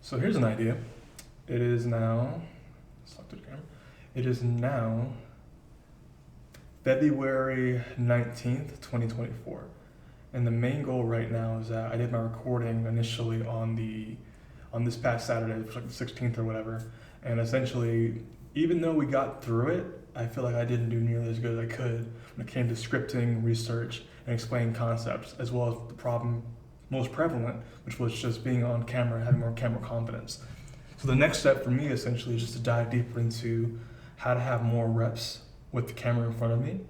So here's an idea. It is now, let's talk to the camera. It is now February 19th, 2024. And the main goal right now is that I did my recording initially on this past Saturday, it was like the 16th or whatever. And essentially, even though we got through it, I feel like I didn't do nearly as good as I could when it came to scripting, research, and explaining concepts, as well as the problem most prevalent, which was just being on camera, having more camera confidence. So the next step for me essentially is just to dive deeper into how to have more reps with the camera in front of me,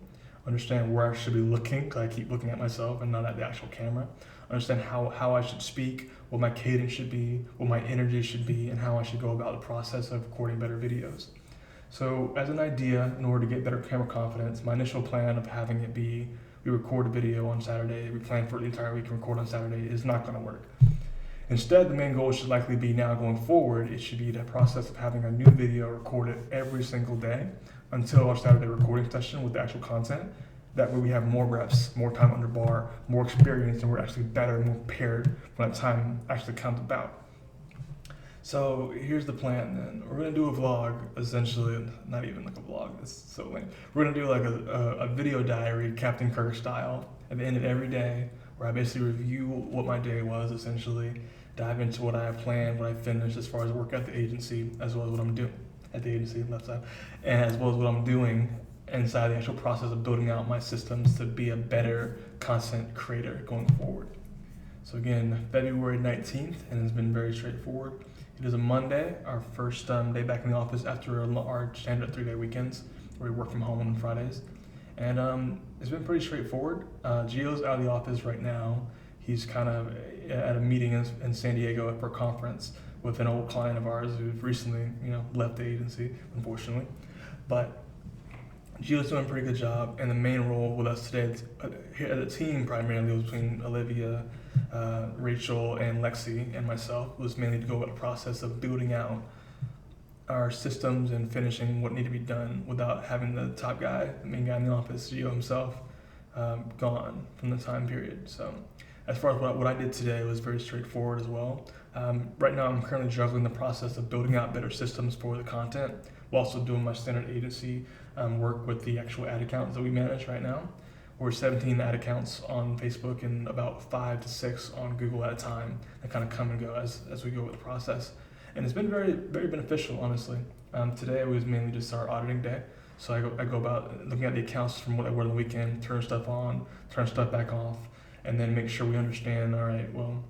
understand where I should be looking, because I keep looking at myself and not at the actual camera, understand how I should speak, what my cadence should be, what my energy should be, and how I should go about the process of recording better videos. So as an idea, in order to get better camera confidence, my initial plan of having it be we record a video on Saturday, we plan for the entire week and record on Saturday is not going to work. Instead, the main goal should likely be now going forward, it should be the process of having a new video recorded every single day until our Saturday recording session with the actual content. That way we have more reps, more time under bar, more experience, and we're actually better and more prepared when that time actually comes about. So here's the plan then. We're gonna do a vlog, essentially, not even like a vlog, it's so lame. We're gonna do like a video diary, Captain Kirk style, at the end of every day, where I basically review what my day was, essentially, dive into what I have planned, what I finished as far as work at the agency, as well as what I'm doing at the agency, left side, and as well as what I'm doing inside the actual process of building out my systems to be a better content creator going forward. So again, February 19th, and it's been very straightforward. It is a Monday, our first day back in the office after our standard 3-day weekends, where we work from home on Fridays. And it's been pretty straightforward. Gio's out of the office right now. He's kind of at a meeting in San Diego for a conference with an old client of ours who's recently, left the agency, unfortunately. But Gio's doing a pretty good job, and the main role with us today here as a team primarily was between Olivia, Rachel, and Lexi, and myself, was mainly to go about the process of building out our systems and finishing what needed to be done without having the top guy, the main guy in the office, Gio himself, gone from the time period. So as far as what I did today was very straightforward as well. Right now I'm currently juggling the process of building out better systems for the content, while also doing my standard agency work with the actual ad accounts that we manage right now. We're 17 ad accounts on Facebook and about 5 to 6 on Google at a time that kind of come and go as we go with the process. And it's been very, very beneficial, honestly. Today was mainly just our auditing day. So I go about looking at the accounts from what I were on the weekend, turn stuff on, turn stuff back off, and then make sure we understand, all right, well,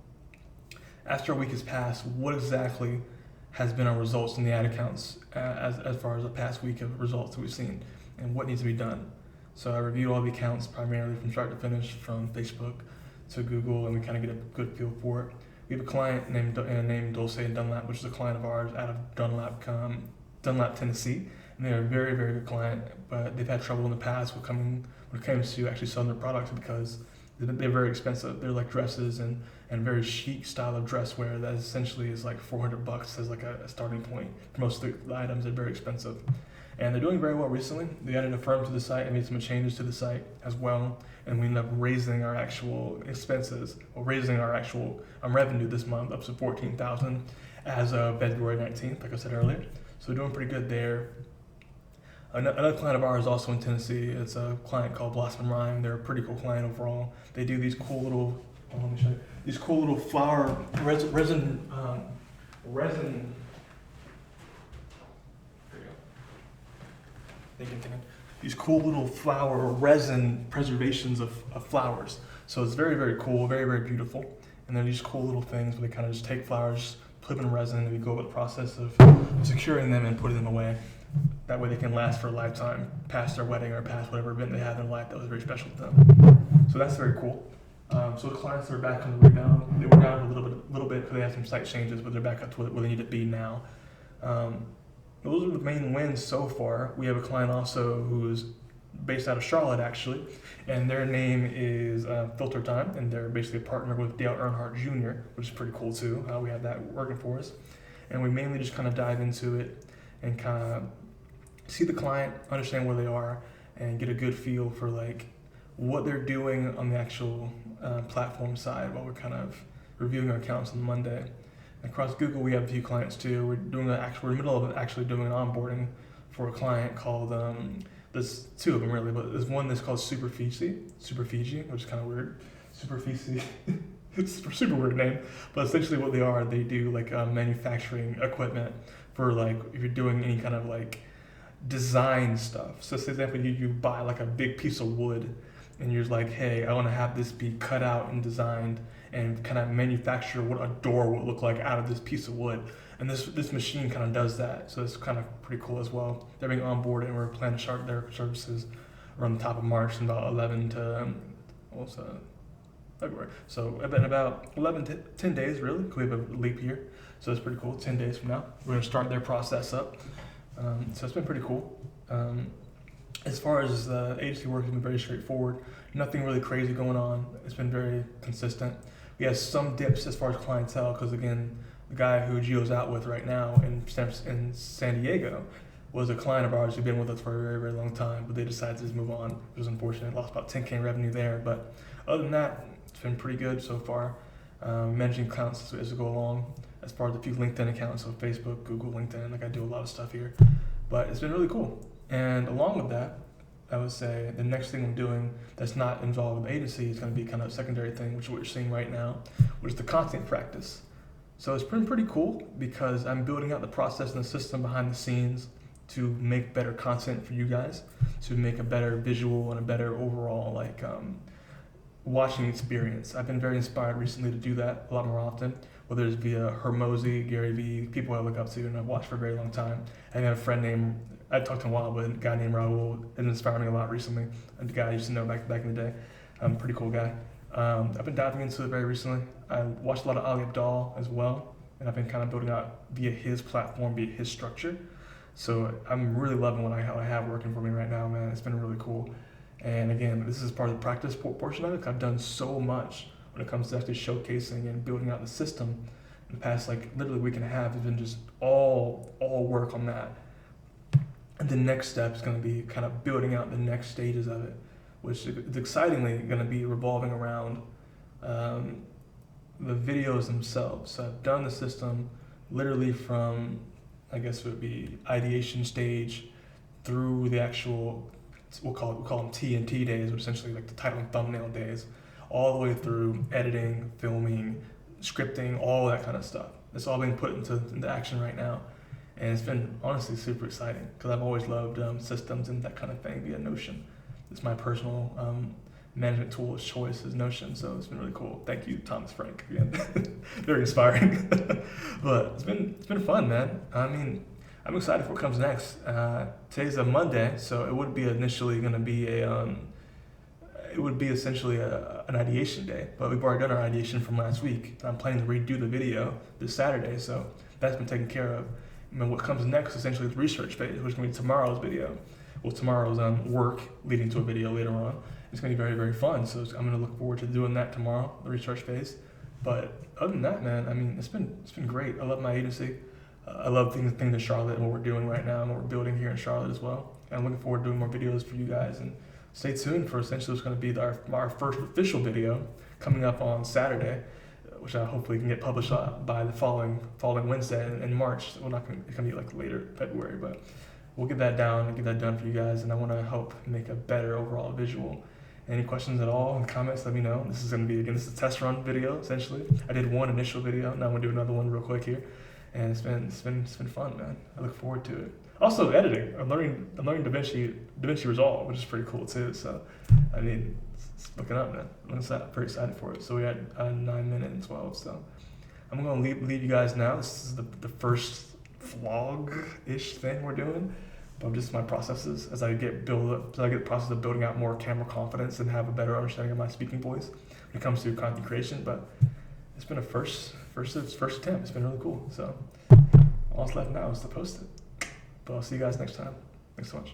after a week has passed, what exactly has been our results in the ad accounts as far as the past week of results that we've seen and what needs to be done. So I reviewed all the accounts primarily from start to finish, from Facebook to Google, and we kind of get a good feel for it. We have a client named Dulce and Dunlap, which is a client of ours out of Dunlap, Tennessee, and they're a very, very good client, but they've had trouble in the past when it comes to actually selling their products because they're very expensive. They're like dresses and very chic style of dress wear that essentially is like $400 as like a starting point. For most of the items, they're very expensive. And they're doing very well recently. They added a firm to the site and made some changes to the site as well. And we ended up raising our actual expenses, or raising our actual revenue this month up to $14,000 as of February 19th, like I said earlier. So we're doing pretty good there. Another client of ours also in Tennessee, it's a client called Blossom and Rhyme. They're a pretty cool client overall. They do these cool little, let me show you, these cool little flower resin. These cool little flower resin preservations of flowers. So it's very, very cool, very, very beautiful. And they're these cool little things where they kind of just take flowers, put them in resin, and we go over the process of securing them and putting them away. That way they can last for a lifetime, past their wedding or past whatever event they had in their life that was very special to them. So that's very cool. So the clients are back on the rebound. They were down a little bit because they had some site changes, but they're back up to where they need to be now. Those are the main wins so far. We have a client also who's based out of Charlotte, actually, and their name is Filter Time, and they're basically a partner with Dale Earnhardt Jr., which is pretty cool too. We have that working for us, and we mainly just kind of dive into it and kind of see the client, understand where they are, and get a good feel for like what they're doing on the actual platform side while we're kind of reviewing our accounts on Monday. Across Google, we have a few clients too. We're in the middle of actually doing an onboarding for a client called, there's two of them really, but there's one that's called Super Fiji, which is kind of weird. Super Fiji, it's a super weird name, but essentially what they do like manufacturing equipment for like, if you're doing any kind of like design stuff. So for example, you buy like a big piece of wood and you're like, hey, I want to have this be cut out and designed and kind of manufacture what a door would look like out of this piece of wood. And this machine kind of does that. So it's kind of pretty cool as well. They're being onboarded and we're planning to start their services around the top of March in about 11 to February. So in about 11 to 10 days really, because we have a leap year. So it's pretty cool. 10 days from now, we're gonna start their process up. So it's been pretty cool. As far as the agency work, has been very straightforward. Nothing really crazy going on. It's been very consistent. We have some dips as far as clientele, because again, the guy who Gio's out with right now in San Diego was a client of ours who'd been with us for a very, very long time, but they decided to just move on. It was unfortunate. Lost about 10K in revenue there, but other than that, it's been pretty good so far. Managing accounts as we go along. As far as a few LinkedIn accounts, so Facebook, Google, LinkedIn, like I do a lot of stuff here. But it's been really cool. And along with that, I would say the next thing I'm doing that's not involved with the agency is going to be kind of a secondary thing, which is what you're seeing right now, which is the content practice. So it's been pretty cool because I'm building out the process and the system behind the scenes to make better content for you guys, to make a better visual and a better overall like watching experience. I've been very inspired recently to do that a lot more often, whether it's via Hermosi, Gary Vee, people I look up to and I've watched for a very long time. I have a friend named, I talked to him a while, but a guy named Raul, it inspired me a lot recently. A guy I used to know back in the day. Pretty cool guy. I've been diving into it very recently. I watched a lot of Ali Abdaal as well, and I've been kind of building out via his platform, via his structure. So I'm really loving what I have working for me right now, man. It's been really cool. And again, this is part of the practice portion of it. I've done so much when it comes to actually showcasing and building out the system. In the past, like literally week and a half, has been just all work on that. And the next step is going to be kind of building out the next stages of it, which is excitingly going to be revolving around the videos themselves. So I've done the system literally from, I guess it would be ideation stage through the actual, we'll call them T&T days, or essentially like the title and thumbnail days, all the way through editing, filming, scripting, all that kind of stuff. It's all being put into action right now. And it's been honestly super exciting because I've always loved systems and that kind of thing via Notion. It's my personal management tool of choice is Notion, so it's been really cool. Thank you, Thomas Frank, again. Very inspiring. But it's been fun, man. I mean, I'm excited for what comes next. Today's a Monday, so it would be initially going to be it would be essentially an ideation day, but we've already done our ideation from last week. I'm planning to redo the video this Saturday, so that's been taken care of. And then what comes next essentially is research phase, which is going to be tomorrow's video. Well, tomorrow's work leading to a video later on. It's going to be very, very fun, so I'm going to look forward to doing that tomorrow, the research phase. But other than that, man, I mean, it's been great. I love my agency. I love things in Charlotte and what we're doing right now and what we're building here in Charlotte as well. And I'm looking forward to doing more videos for you guys. And stay tuned for essentially what's going to be our first official video coming up on Saturday, which I hopefully can get published by the following Wednesday in March. It's going to be like later February, but we'll get that down and get that done for you guys. And I want to help make a better overall visual. Any questions at all in the comments, let me know. This is going to be, again, this is a test run video, essentially. I did one initial video, now I'm going to do another one real quick here. And it's been fun, man. I look forward to it. Also, editing. I'm learning DaVinci Resolve, which is pretty cool too. So, I mean, it's looking up, man. I'm pretty excited for it. So we had 9 minutes and 12. So I'm gonna leave you guys now. This is the first vlog-ish thing we're doing. But just my processes as I get the process of building out more camera confidence and have a better understanding of my speaking voice when it comes to content creation. But it's been a first attempt. It's been really cool. So all that's left now is to post it. But I'll see you guys next time. Thanks so much.